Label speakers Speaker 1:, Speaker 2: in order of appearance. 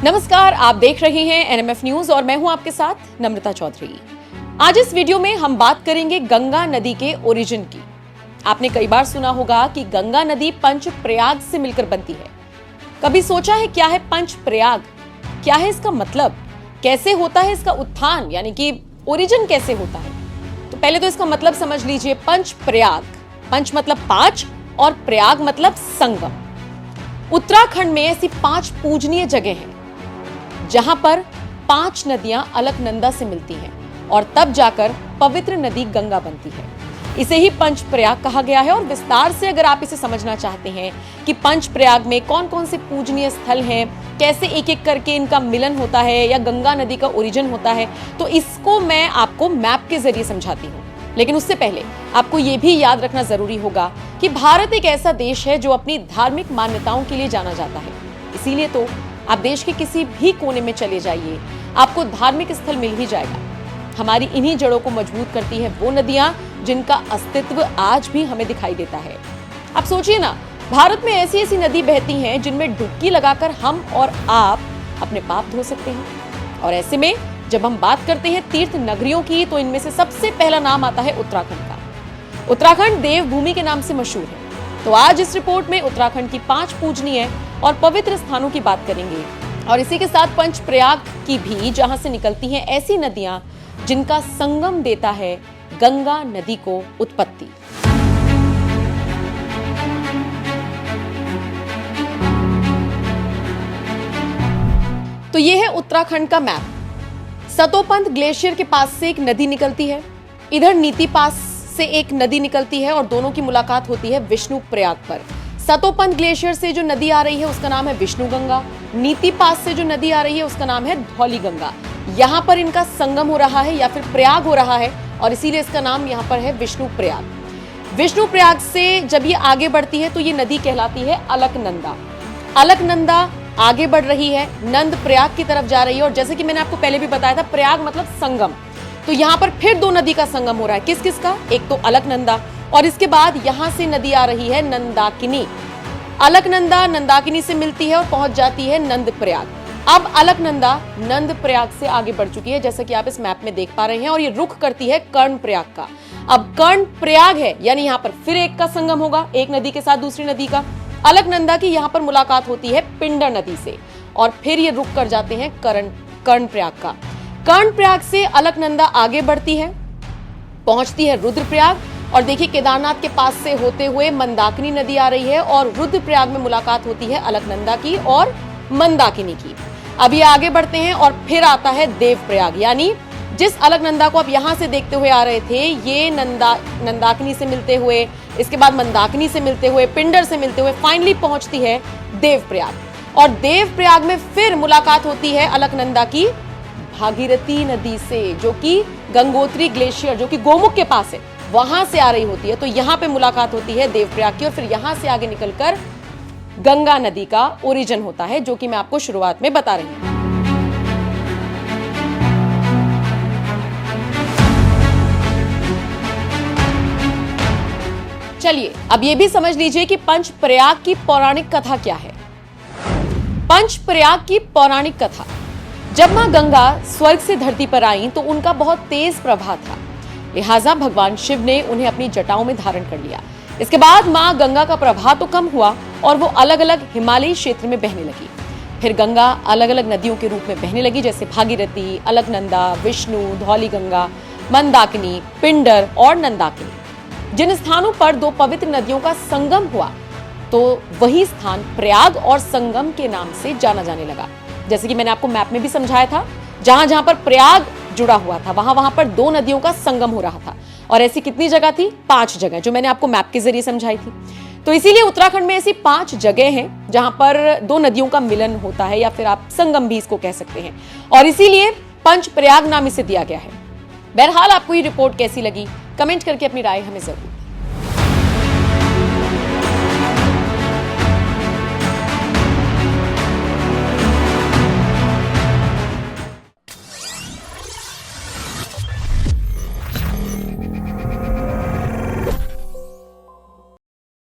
Speaker 1: नमस्कार, आप देख रहे हैं एनएमएफ न्यूज और मैं हूं आपके साथ नम्रता चौधरी। आज इस वीडियो में हम बात करेंगे गंगा नदी के ओरिजिन की। आपने कई बार सुना होगा कि गंगा नदी पंच प्रयाग से मिलकर बनती है। कभी सोचा है क्या है पंच प्रयाग? क्या है इसका मतलब? कैसे होता है इसका उत्थान, यानी कि ओरिजिन कैसे होता है? तो पहले तो इसका मतलब समझ लीजिए। पंच प्रयाग, पंच मतलब पांच और प्रयाग मतलब संगम। उत्तराखंड में ऐसी 5 पूजनीय जगह हैं जहां पर 5 नदियां अलकनंदा से मिलती हैं और तब जाकर पवित्र नदी गंगा बनती है। इसे ही पंच प्रयाग कहा गया है। और विस्तार से अगर आप इसे समझना चाहते हैं कि पंच प्रयाग में कौन कौन से पूजनीय स्थल हैं, कैसे एक एक करके इनका मिलन होता है या गंगा नदी का ओरिजिन होता है, तो इसको मैं आपको मैप के जरिए समझाती हूँ। लेकिन उससे पहले आपको यह भी याद रखना जरूरी होगा कि भारत एक ऐसा देश है जो अपनी धार्मिक मान्यताओं के लिए जाना जाता है। इसीलिए तो आप देश के किसी भी कोने में चले जाइए, आपको धार्मिक स्थल मिल ही जाएगा। हमारी इन्हीं जड़ों को मजबूत करती है वो नदियां जिनका अस्तित्व आज भी हमें दिखाई देता है। आप सोचिए ना, भारत में ऐसी ऐसी नदी बहती हैं जिनमें डुबकी लगाकर हम और आप अपने पाप धो सकते हैं। और ऐसे में जब हम बात करते हैं तीर्थ नगरियों की, तो इनमें से सबसे पहला नाम आता है उत्तराखंड का। उत्तराखंड देवभूमि के नाम से मशहूर है। तो आज इस रिपोर्ट में उत्तराखंड की 5 पूजनीय और पवित्र स्थानों की बात करेंगे और इसी के साथ पंच प्रयाग की भी, जहां से निकलती हैं ऐसी नदियां जिनका संगम देता है गंगा नदी को उत्पत्ति। तो यह है उत्तराखंड का मैप। सतोपंथ ग्लेशियर के पास से एक नदी निकलती है, इधर नीति पास से एक नदी निकलती है और दोनों की मुलाकात होती है विष्णु प्रयाग पर। सतोपंथ ग्लेशियर से जो नदी आ रही है उसका नाम है विष्णु गंगा। नीति पास से जो नदी आ रही है उसका नाम है धौली गंगा। यहाँ पर इनका संगम हो रहा है या फिर प्रयाग हो रहा है और इसीलिए इसका नाम यहाँ पर है विष्णु प्रयाग। विष्णु प्रयाग से जब ये आगे बढ़ती है तो ये नदी कहलाती है अलकनंदा। अलकनंदा आगे बढ़ रही है, नंद प्रयाग की तरफ जा रही है। और जैसे कि मैंने आपको पहले भी बताया था, प्रयाग मतलब संगम। तो यहाँ पर फिर 2 नदी का संगम हो रहा है। किस किस का? एक तो अलकनंदा और इसके बाद यहां से नदी आ रही है नंदाकिनी। अलकनंदा नंदाकिनी से मिलती है और पहुंच जाती है नंद प्रयाग। अब अलकनंदा नंद प्रयाग से आगे बढ़ चुकी है, जैसा कि आप इस मैप में देख पा रहे हैं, और ये रुख करती है कर्ण प्रयाग का। अब कर्ण प्रयाग है यानी यहाँ पर फिर एक का संगम होगा, एक नदी के साथ दूसरी नदी का। अलकनंदा की यहाँ पर मुलाकात होती है पिंडर नदी से और फिर ये रुख कर जाते हैं कर्ण प्रयाग का। कर्ण प्रयाग से अलकनंदा आगे बढ़ती है, पहुंचती है रुद्रप्रयाग और देखिए केदारनाथ के पास से होते हुए मंदाकिनी नदी आ रही है और रुद्रप्रयाग में मुलाकात होती है अलकनंदा की और मंदाकिनी की। अब ये आगे बढ़ते हैं और फिर आता है देवप्रयाग, यानी जिस अलकनंदा को आप यहां से देखते हुए आ रहे थे, ये नंदाकिनी से मिलते हुए, इसके बाद मंदाकिनी से मिलते हुए, पिंडर से मिलते हुए फाइनली पहुंचती है देवप्रयाग। और देवप्रयाग में फिर मुलाकात होती है अलकनंदा की भागीरथी नदी से, जो कि गंगोत्री ग्लेशियर, जो कि गोमुख के पास है, वहां से आ रही होती है। तो यहां पे मुलाकात होती है देवप्रयाग की और फिर यहां से आगे निकलकर गंगा नदी का ओरिजिन होता है, जो कि मैं आपको शुरुआत में बता रही हूं। चलिए अब यह भी समझ लीजिए कि पंच प्रयाग की पौराणिक कथा क्या है। पंच प्रयाग की पौराणिक कथा: जब मां गंगा स्वर्ग से धरती पर आई तो उनका बहुत तेज प्रवाह था, लिहाजा भगवान शिव ने उन्हें अपनी जटाओं में धारण कर लिया। इसके बाद मां गंगा का प्रवाह तो कम हुआ और वो अलग अलग हिमालयी क्षेत्र में बहने लगी। फिर गंगा अलग अलग नदियों के रूप में बहने लगी, जैसे भागीरथी, अलकनंदा, विष्णु, धौली गंगा, मंदाकिनी, पिंडर और नंदाकिनी। जिन स्थानों पर 2 पवित्र नदियों का संगम हुआ तो वही स्थान प्रयाग और संगम के नाम से जाना जाने लगा। जैसे कि मैंने आपको मैप में भी समझाया था, जहां जहां पर प्रयाग जुड़ा हुआ था वहां वहां पर 2 नदियों का संगम हो रहा था। और ऐसी कितनी जगह थी? 5 जगह, जो मैंने आपको मैप के जरिए समझाई थी। तो इसीलिए उत्तराखंड में ऐसी 5 जगह हैं जहां पर 2 नदियों का मिलन होता है, या फिर आप संगम भी इसको कह सकते हैं, और इसीलिए पंच प्रयाग नाम इसे दिया गया है। बहरहाल आपको ये रिपोर्ट कैसी लगी, कमेंट करके अपनी राय हमें जरूर